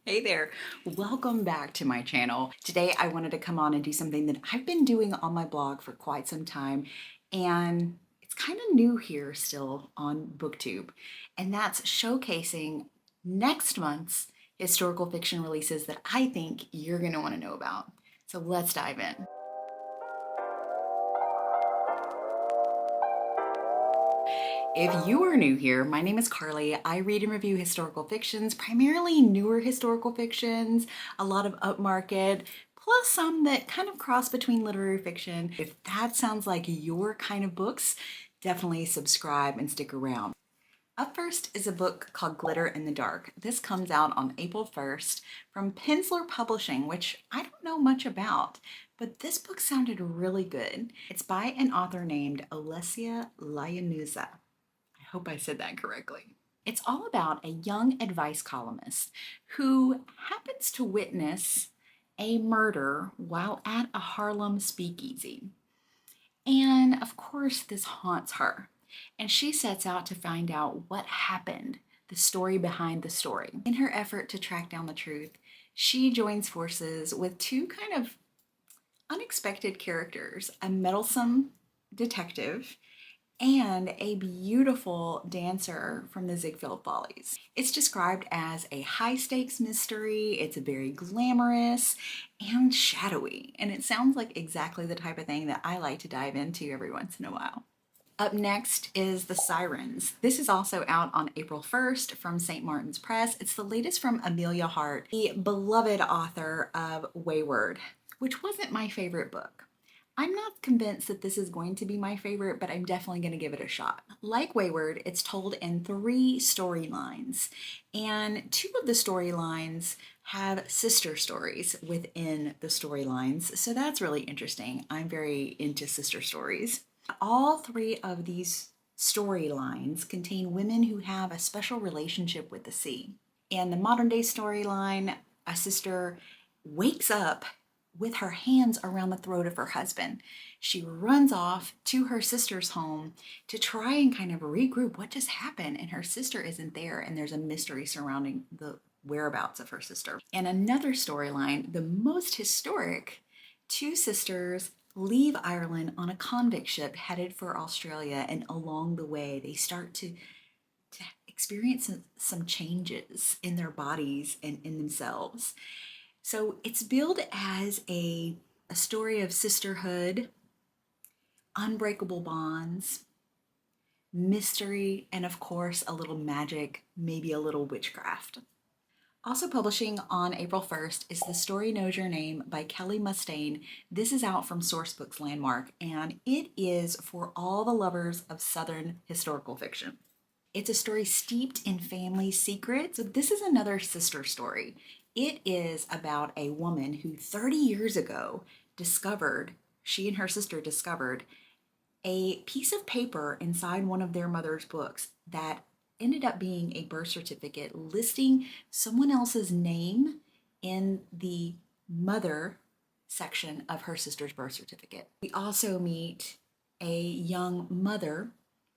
Hey there, welcome back to my channel. Today I wanted to come on and do something that I've been doing on my blog for quite some time, and it's kind of new here still on BookTube, and that's showcasing next month's historical fiction releases that I think you're going to want to know about. So let's dive in. If you are new here, my name is Carly. I read and review historical fictions, primarily newer historical fictions, a lot of upmarket, plus some that kind of cross between literary fiction. If that sounds like your kind of books, definitely subscribe and stick around. Up first is a book called Glitter in the Dark. This comes out on April 1st from Peninsula Publishing, which I don't know much about, but this book sounded really good. It's by an author named Alessia Lyanuza. I hope I said that correctly. It's all about a young advice columnist who happens to witness a murder while at a Harlem speakeasy. And of course, this haunts her. And she sets out to find out what happened, the story behind the story. In her effort to track down the truth, she joins forces with two kind of unexpected characters, a meddlesome detective and a beautiful dancer from the Ziegfeld Follies. It's described as a high-stakes mystery, it's very glamorous and shadowy, and it sounds like exactly the type of thing that I like to dive into every once in a while. Up next is The Sirens. This is also out on April 1st from St. Martin's Press. It's the latest from Amelia Hart, the beloved author of Wayward, which wasn't my favorite book. I'm not convinced that this is going to be my favorite, but I'm definitely going to give it a shot. Like Wayward, it's told in 3 storylines, and 2 of the storylines have sister stories within the storylines, so that's really interesting. I'm very into sister stories. All 3 of these storylines contain women who have a special relationship with the sea. In the modern day storyline, a sister wakes up with her hands around the throat of her husband. She runs off to her sister's home to try and kind of regroup what just happened, and her sister isn't there, and there's a mystery surrounding the whereabouts of her sister. In another storyline, the most historic, 2 sisters leave Ireland on a convict ship headed for Australia, and along the way they start to experience some changes in their bodies and in themselves. So it's billed as a story of sisterhood, unbreakable bonds, mystery, and of course a little magic, maybe a little witchcraft. Also publishing on April 1st is The Story Knows Your Name by Kelly Mustaine. This is out from Sourcebooks Landmark, and it is for all the lovers of Southern historical fiction. It's a story steeped in family secrets. So this is another sister story. It is about a woman who 30 years ago she and her sister discovered a piece of paper inside one of their mother's books that ended up being a birth certificate listing someone else's name in the mother section of her sister's birth certificate. We also meet a young mother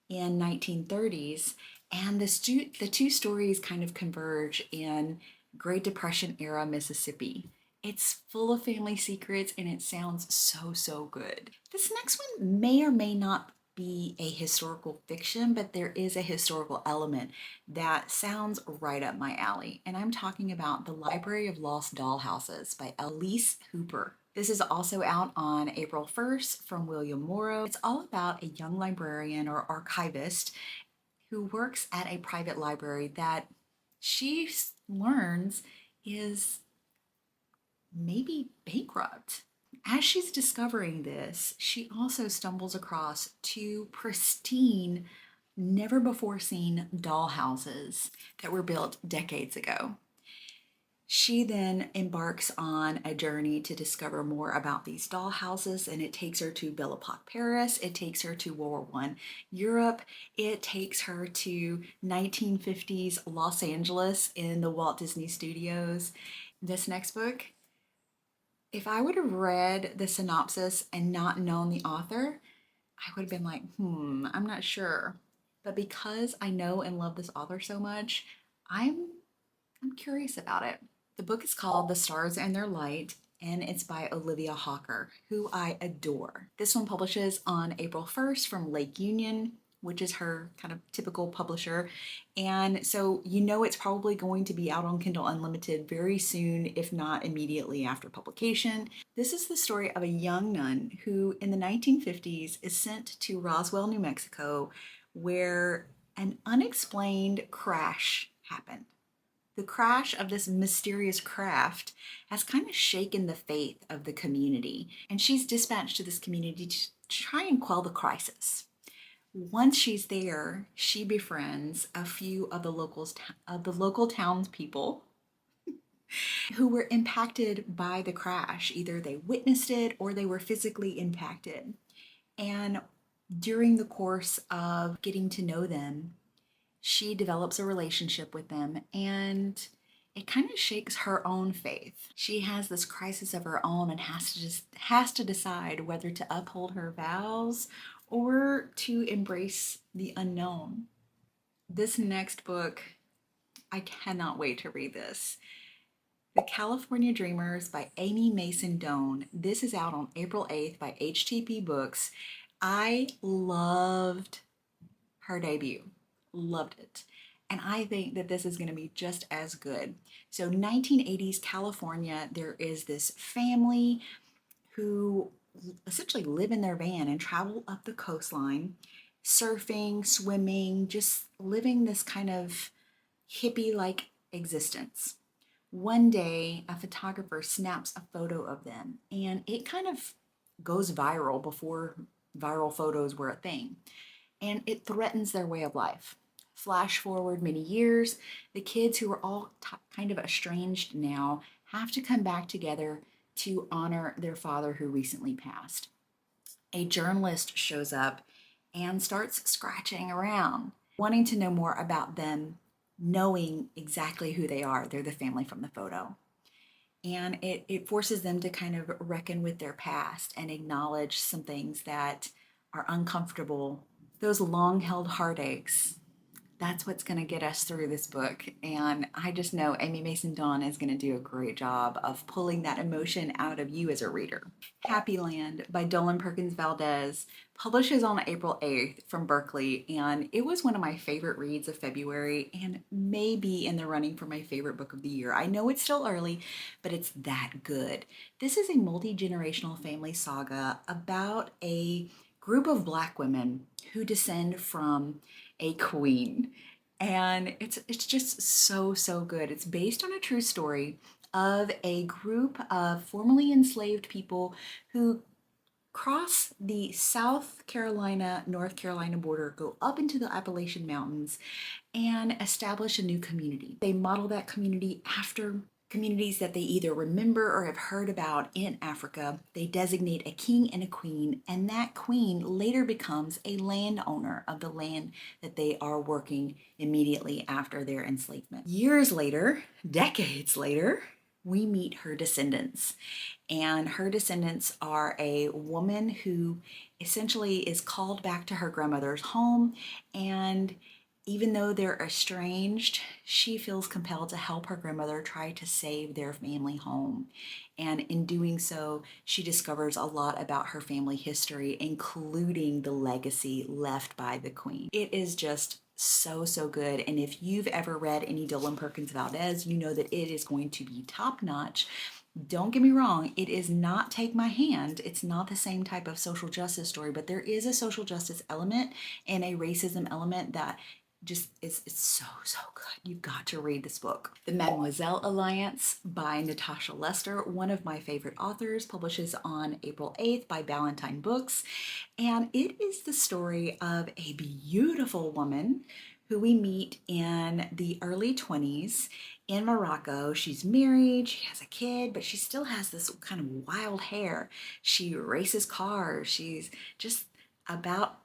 in 1930s, and the 2 stories kind of converge in Great Depression era Mississippi. It's full of family secrets and it sounds so good. This next one may or may not be a historical fiction, but there is a historical element that sounds right up my alley. And I'm talking about The Library of Lost Dollhouses by Elise Hooper. This is also out on April 1st from William Morrow. It's all about a young librarian or archivist who works at a private library that she learns is maybe bankrupt. As she's discovering this, she also stumbles across 2 pristine, never before seen dollhouses that were built decades ago. She then embarks on a journey to discover more about these dollhouses, and it takes her to Belle Epoque Paris, it takes her to World War I Europe, it takes her to 1950s Los Angeles in the Walt Disney Studios. This next book, if I would have read the synopsis and not known the author, I would have been like, I'm not sure. But because I know and love this author so much, I'm curious about it. The book is called The Stars and Their Light, and it's by Olivia Hawker, who I adore. This one publishes on April 1st from Lake Union, which is her kind of typical publisher. And so you know it's probably going to be out on Kindle Unlimited very soon, if not immediately after publication. This is the story of a young nun who, in the 1950s, is sent to Roswell, New Mexico, where an unexplained crash happened. The crash of this mysterious craft has kind of shaken the faith of the community, and she's dispatched to this community to try and quell the crisis. Once she's there, she befriends a few of the local townspeople who were impacted by the crash. Either they witnessed it or they were physically impacted. And during the course of getting to know them, she develops a relationship with them, and it kind of shakes her own faith. She has this crisis of her own and has to decide whether to uphold her vows or to embrace the unknown. This next book, I cannot wait to read this. The California Dreamers by Amy Mason Doan. This is out on April 8th by HTP Books. I loved her debut. Loved it. And I think that this is going to be just as good. So 1980s California, there is this family who essentially live in their van and travel up the coastline, surfing, swimming, just living this kind of hippie-like existence. One day, a photographer snaps a photo of them, and it kind of goes viral before viral photos were a thing, and it threatens their way of life. Flash forward many years, the kids who are all kind of estranged now have to come back together to honor their father who recently passed. A journalist shows up and starts scratching around, wanting to know more about them, knowing exactly who they are. They're the family from the photo. And it forces them to kind of reckon with their past and acknowledge some things that are uncomfortable. Those long held heartaches, that's what's going to get us through this book. And I just know Amy Mason Dawn is going to do a great job of pulling that emotion out of you as a reader. Happy Land by Dolan Perkins Valdez publishes on April 8th from Berkeley, and it was one of my favorite reads of February and maybe in the running for my favorite book of the year. I know it's still early, but it's that good. This is a multi-generational family saga about a group of Black women who descend from a queen. And it's just so good. It's based on a true story of a group of formerly enslaved people who cross the South Carolina, North Carolina border, go up into the Appalachian Mountains, and establish a new community. They model that community after communities that they either remember or have heard about in Africa. They designate a king and a queen, and that queen later becomes a landowner of the land that they are working immediately after their enslavement. Years later, decades later, we meet her descendants. And her descendants are a woman who essentially is called back to her grandmother's home, and even though they're estranged, she feels compelled to help her grandmother try to save their family home. And in doing so, she discovers a lot about her family history, including the legacy left by the queen. It is just so good. And if you've ever read any Dolan Perkins Valdez, you know that it is going to be top notch. Don't get me wrong, it is not Take My Hand. It's not the same type of social justice story, but there is a social justice element and a racism element that just it's so good. You've got to read this book. The Mademoiselle Alliance by Natasha Lester, one of my favorite authors, publishes on April 8th by Ballantine Books. And it is the story of a beautiful woman who we meet in the early 20s in Morocco. She's married, she has a kid, but she still has this kind of wild hair. She races cars. She's just about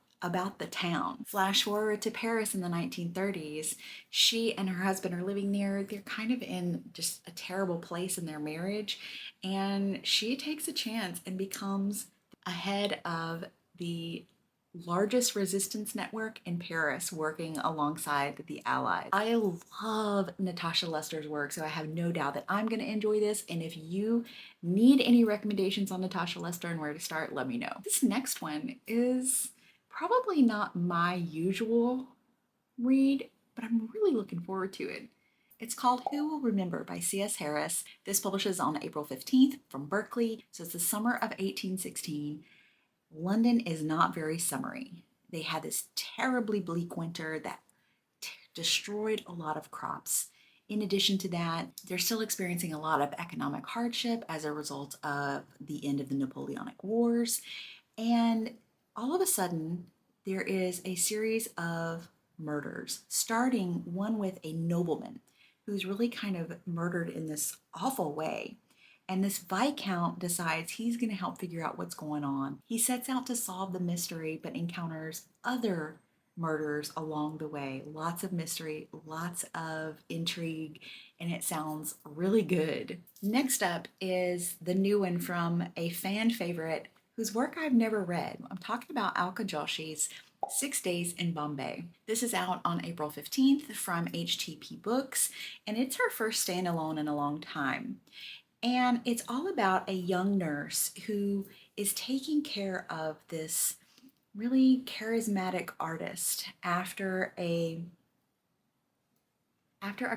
the town. Flash forward to Paris in the 1930s. She and her husband are living there. They're kind of in just a terrible place in their marriage, and she takes a chance and becomes ahead of the largest resistance network in Paris, working alongside the Allies. I love Natasha Lester's work, so I have no doubt that I'm going to enjoy this. And if you need any recommendations on Natasha Lester and where to start, let me know. This next one is probably not my usual read, but I'm really looking forward to it. It's called Who Will Remember by C.S. Harris. This publishes on April 15th from Berkeley, so it's the summer of 1816. London is not very summery. They had this terribly bleak winter that destroyed a lot of crops. In addition to that, they're still experiencing a lot of economic hardship as a result of the end of the Napoleonic Wars. And all of a sudden, there is a series of murders, starting one with a nobleman who's really kind of murdered in this awful way. And this Viscount decides he's going to help figure out what's going on. He sets out to solve the mystery, but encounters other murders along the way. Lots of mystery, lots of intrigue, and it sounds really good. Next up is the new one from a fan favorite whose work I've never read. I'm talking about Alka Joshi's 6 Days in Bombay. This is out on April 15th from HTP Books, and it's her first standalone in a long time. And it's all about a young nurse who is taking care of this really charismatic artist after a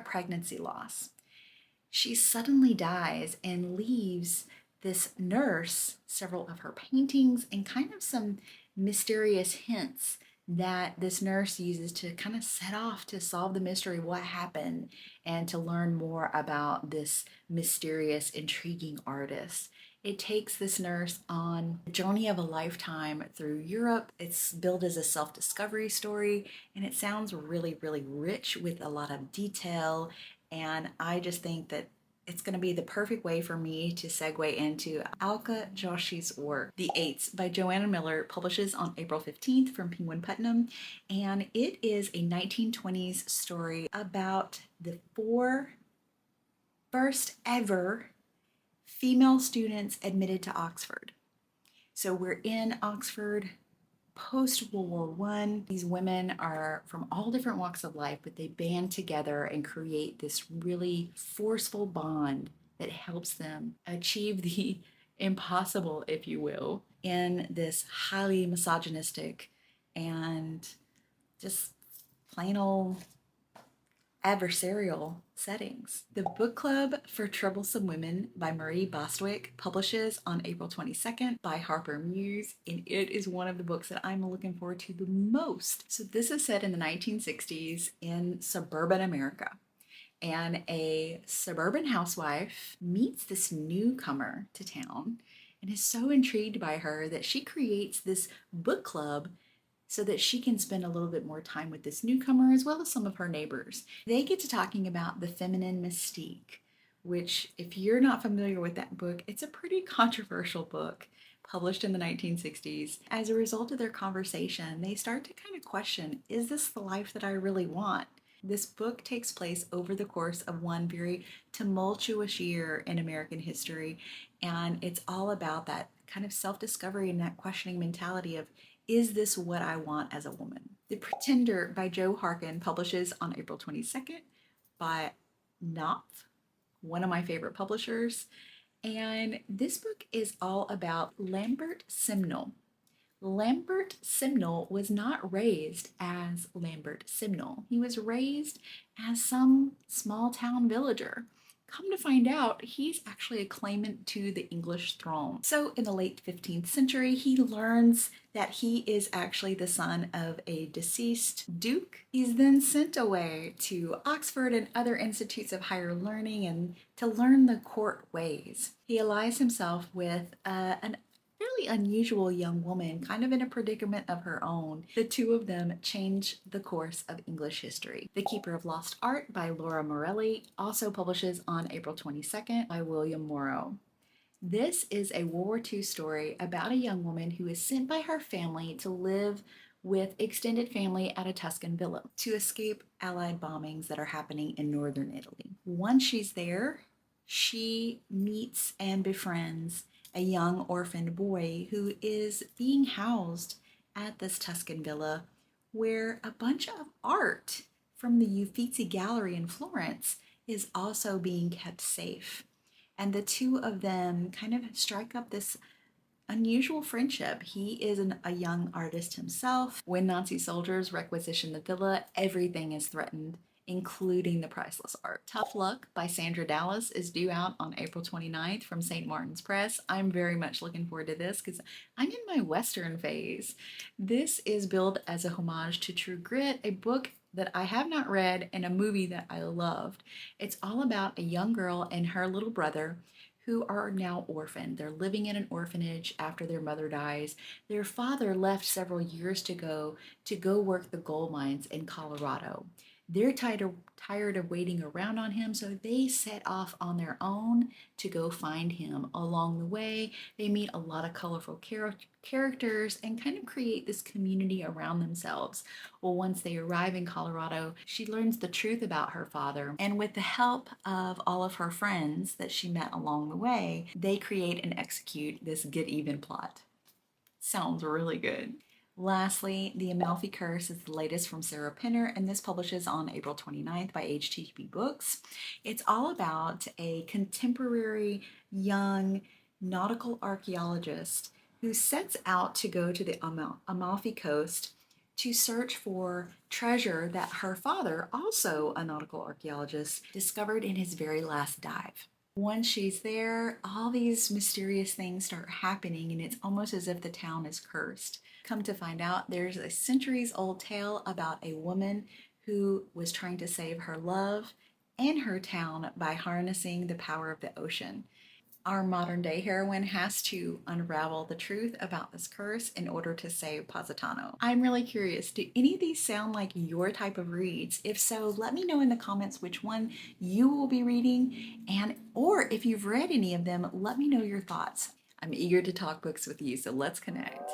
pregnancy loss. She suddenly dies and leaves this nurse several of her paintings and kind of some mysterious hints that this nurse uses to kind of set off to solve the mystery of what happened and to learn more about this mysterious, intriguing artist. It takes this nurse on a journey of a lifetime through Europe. It's billed as a self-discovery story, and it sounds really, really rich with a lot of detail. And I just think that it's going to be the perfect way for me to segue into Alka Joshi's work. The Eights by Joanna Miller publishes on April 15th from Penguin Putnam, and it is a 1920s story about the 4 first ever female students admitted to Oxford. So we're in Oxford post World War One. These women are from all different walks of life, but they band together and create this really forceful bond that helps them achieve the impossible, if you will, in this highly misogynistic and just plain old adversarial settings. The Book Club for Troublesome Women by Marie Bostwick publishes on April 22nd by Harper Muse, and it is one of the books that I'm looking forward to the most. So this is set in the 1960s in suburban America, and a suburban housewife meets this newcomer to town and is so intrigued by her that she creates this book club so that she can spend a little bit more time with this newcomer as well as some of her neighbors. They get to talking about the feminine mystique, which, if you're not familiar with that book, it's a pretty controversial book published in the 1960s. As a result of their conversation, they start to kind of question, is this the life that I really want? This book takes place over the course of one very tumultuous year in American history, and it's all about that kind of self-discovery and that questioning mentality of, is this what I want as a woman? The Pretender by Joe Harkin publishes on April 22nd by Knopf, one of my favorite publishers. And this book is all about Lambert Simnel. Lambert Simnel was not raised as Lambert Simnel. He was raised as some small town villager. Come to find out, he's actually a claimant to the English throne. So in the late 15th century, he learns that he is actually the son of a deceased duke. He's then sent away to Oxford and other institutes of higher learning and to learn the court ways. He allies himself with an fairly unusual young woman, kind of in a predicament of her own. The two of them change the course of English history. The Keeper of Lost Art by Laura Morelli also publishes on April 22nd by William Morrow. This is a World War II story about a young woman who is sent by her family to live with extended family at a Tuscan villa to escape Allied bombings that are happening in northern Italy. Once she's there, she meets and befriends a young orphaned boy who is being housed at this Tuscan villa where a bunch of art from the Uffizi Gallery in Florence is also being kept safe. And the two of them kind of strike up this unusual friendship. He is a young artist himself. When Nazi soldiers requisition the villa, everything is threatened, including the priceless art. Tough Luck by Sandra Dallas is due out on April 29th from St. Martin's Press. I'm very much looking forward to this because I'm in my Western phase. This is billed as a homage to True Grit, a book that I have not read and a movie that I loved. It's all about a young girl and her little brother who are now orphaned. They're living in an orphanage after their mother dies. Their father left several years ago to go work the gold mines in Colorado. They're tired of waiting around on him, so they set off on their own to go find him. Along the way, they meet a lot of colorful characters and kind of create this community around themselves. Well, once they arrive in Colorado, she learns the truth about her father, and with the help of all of her friends that she met along the way, they create and execute this get even plot. Sounds really good. Lastly, The Amalfi Curse is the latest from Sarah Penner, and this publishes on April 29th by HTTP Books. It's all about a contemporary young nautical archaeologist who sets out to go to the Amalfi Coast to search for treasure that her father, also a nautical archaeologist, discovered in his very last dive. Once she's there, all these mysterious things start happening, and it's almost as if the town is cursed. Come to find out, there's a centuries old tale about a woman who was trying to save her love and her town by harnessing the power of the ocean. Our modern day heroine has to unravel the truth about this curse in order to save Positano. I'm really curious, do any of these sound like your type of reads? If so, let me know in the comments which one you will be reading, or if you've read any of them, let me know your thoughts. I'm eager to talk books with you, so let's connect.